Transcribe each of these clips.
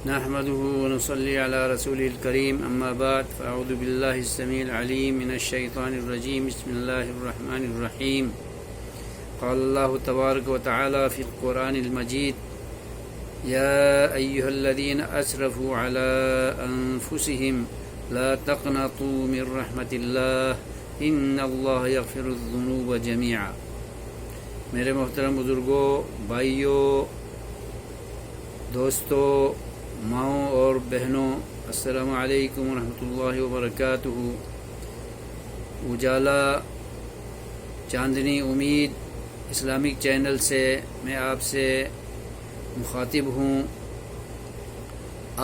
نحمده ونصلي على رسوله الكريم أما بعد فأعوذ بالله السميع العليم من الشيطان الرجيم بسم الله الرحمن الرحيم قال الله تبارك وتعالى في القرآن المجيد يا أيها الذين أسرفوا على أنفسهم لا تقنطوا من رحمة الله إن الله يغفر الذنوب جميعا۔ میرے محترم بزرگوں، بھائیوں، دوستوں، ماؤں اور بہنوں، السلام علیکم ورحمۃ اللہ وبرکاتہ۔ اجالا چاندنی امید اسلامک چینل سے میں آپ سے مخاطب ہوں۔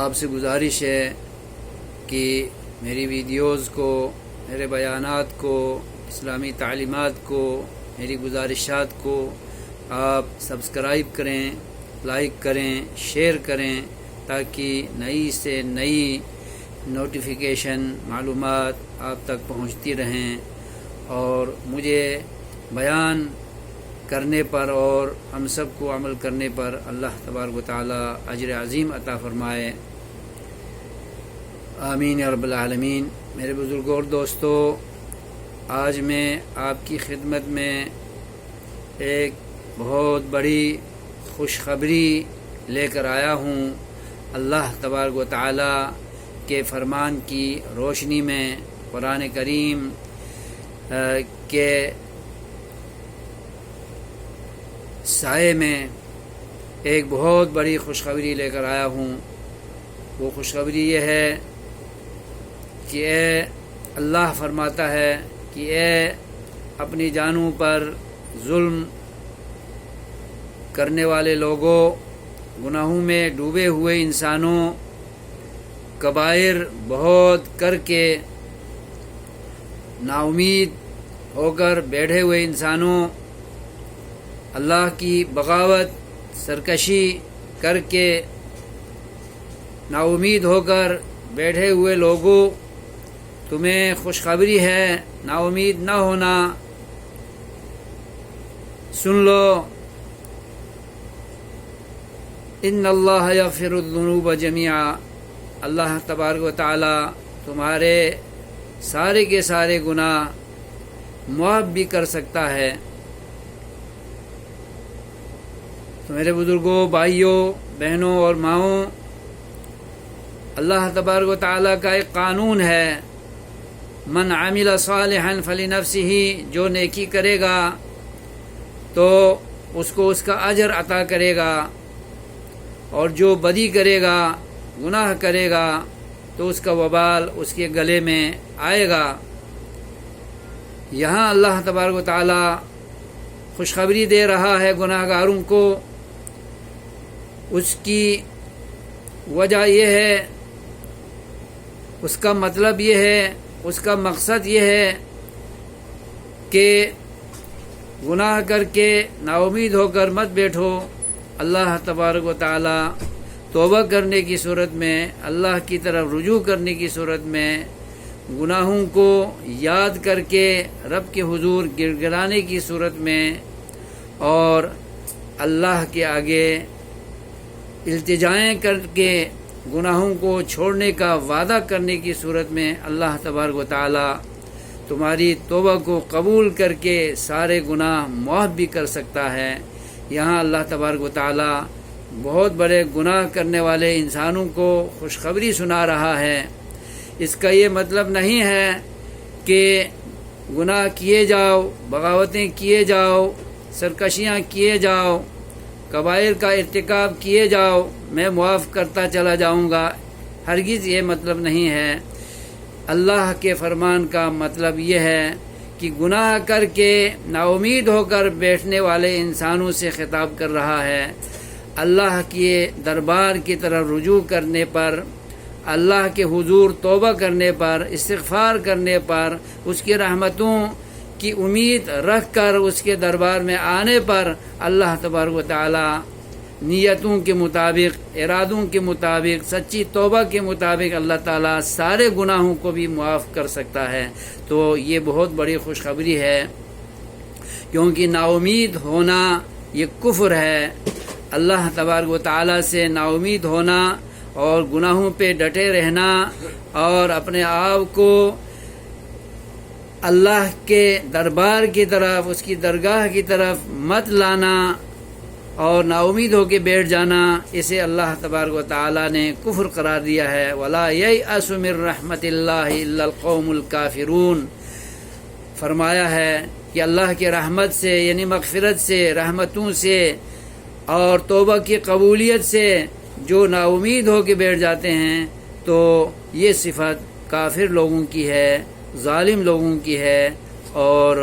آپ سے گزارش ہے کہ میری ویڈیوز کو، میرے بیانات کو، اسلامی تعلیمات کو، میری گزارشات کو آپ سبسکرائب کریں، لائک کریں، شیئر کریں، تاکہ نئی سے نئی نوٹیفیکیشن معلومات آپ تک پہنچتی رہیں اور مجھے بیان کرنے پر اور ہم سب کو عمل کرنے پر اللہ تبارک و تعالی اجر عظیم عطا فرمائے، آمین یا رب العالمین۔ میرے بزرگوں اور دوستوں، آج میں آپ کی خدمت میں ایک بہت بڑی خوشخبری لے کر آیا ہوں۔ اللہ تبارک و تعالی کے فرمان کی روشنی میں قرآن کریم کے سائے میں ایک بہت بڑی خوشخبری لے کر آیا ہوں۔ وہ خوشخبری یہ ہے کہ اے اللہ فرماتا ہے کہ اے اپنی جانوں پر ظلم کرنے والے لوگوں، گناہوں میں ڈوبے ہوئے انسانوں، کبائر بہت کر کے نا امید ہو کر بیٹھے ہوئے انسانوں، اللہ کی بغاوت سرکشی کر کے نا امید ہو کر بیٹھے ہوئے لوگوں، تمہیں خوشخبری ہے، نا امید نہ ہونا، سن لو، ان اللہ یغفر الذنوب جميعا، اللہ تبارک و تعالی تمہارے سارے کے سارے گناہ معاف بھی کر سکتا ہے۔ تو میرے بزرگوں، بھائیوں، بہنوں اور ماؤں، اللہ تبارک و تعالی کا ایک قانون ہے، من عمل صالحا فلنفسہ، جو نیکی کرے گا تو اس کو اس کا اجر عطا کرے گا، اور جو بدی کرے گا، گناہ کرے گا تو اس کا وبال اس کے گلے میں آئے گا۔ یہاں اللہ تبارک و تعالی خوشخبری دے رہا ہے گناہ گاروں کو۔ اس کی وجہ یہ ہے، اس کا مطلب یہ ہے، اس کا مقصد یہ ہے کہ گناہ کر کے نا امید ہو کر مت بیٹھو۔ اللہ تبارک و تعالی توبہ کرنے کی صورت میں، اللہ کی طرف رجوع کرنے کی صورت میں، گناہوں کو یاد کر کے رب کے حضور گر گرانے کی صورت میں اور اللہ کے آگے التجائیں کر کے گناہوں کو چھوڑنے کا وعدہ کرنے کی صورت میں اللہ تبارک و تعالی تمہاری توبہ کو قبول کر کے سارے گناہ معاف بھی کر سکتا ہے۔ یہاں اللہ تبارک و تعالی بہت بڑے گناہ کرنے والے انسانوں کو خوشخبری سنا رہا ہے۔ اس کا یہ مطلب نہیں ہے کہ گناہ کیے جاؤ، بغاوتیں کیے جاؤ، سرکشیاں کیے جاؤ، کبائر کا ارتکاب کیے جاؤ، میں معاف کرتا چلا جاؤں گا۔ ہرگز یہ مطلب نہیں ہے۔ اللہ کے فرمان کا مطلب یہ ہے کہ گناہ کر کے نا امید ہو کر بیٹھنے والے انسانوں سے خطاب کر رہا ہے۔ اللہ کے دربار کی طرف رجوع کرنے پر، اللہ کے حضور توبہ کرنے پر، استغفار کرنے پر، اس کی رحمتوں کی امید رکھ کر اس کے دربار میں آنے پر اللہ تبارک و تعالی نیتوں کے مطابق، ارادوں کے مطابق، سچی توبہ کے مطابق اللہ تعالیٰ سارے گناہوں کو بھی معاف کر سکتا ہے۔ تو یہ بہت بڑی خوشخبری ہے، کیونکہ نا امید ہونا یہ کفر ہے۔ اللہ تبارک و تعالیٰ سے نا امید ہونا اور گناہوں پہ ڈٹے رہنا اور اپنے آپ کو اللہ کے دربار کی طرف، اس کی درگاہ کی طرف مت لانا اور نا امید ہو کے بیٹھ جانا، اسے اللہ تبارک و تعالی نے کفر قرار دیا ہے۔ وَلَا يَيْأَسُ مِن رَحْمَتِ اللَّهِ إِلَّا الْقَوْمُ الْكَافِرُونَ، فرمایا ہے کہ اللہ کے رحمت سے یعنی مغفرت سے، رحمتوں سے اور توبہ کی قبولیت سے جو نا امید ہو کے بیٹھ جاتے ہیں تو یہ صفت کافر لوگوں کی ہے، ظالم لوگوں کی ہے، اور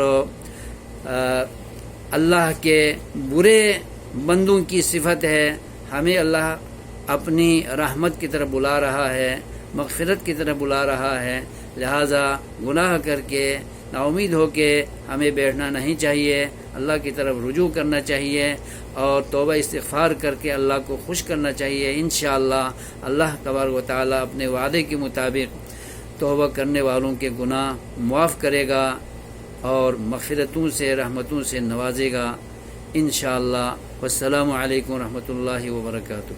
اللہ کے برے بندوں کی صفت ہے۔ ہمیں اللہ اپنی رحمت کی طرف بلا رہا ہے، مغفرت کی طرف بلا رہا ہے، لہٰذا گناہ کر کے نا امید ہو کے ہمیں بیٹھنا نہیں چاہیے، اللہ کی طرف رجوع کرنا چاہیے اور توبہ استغفار کر کے اللہ کو خوش کرنا چاہیے۔ انشاءاللہ اللہ تبارک و تعالی اپنے وعدے کے مطابق توبہ کرنے والوں کے گناہ معاف کرے گا اور مغفرتوں سے، رحمتوں سے نوازے گا انشاءاللہ۔ والسلام علیکم ورحمۃ اللہ وبرکاتہ۔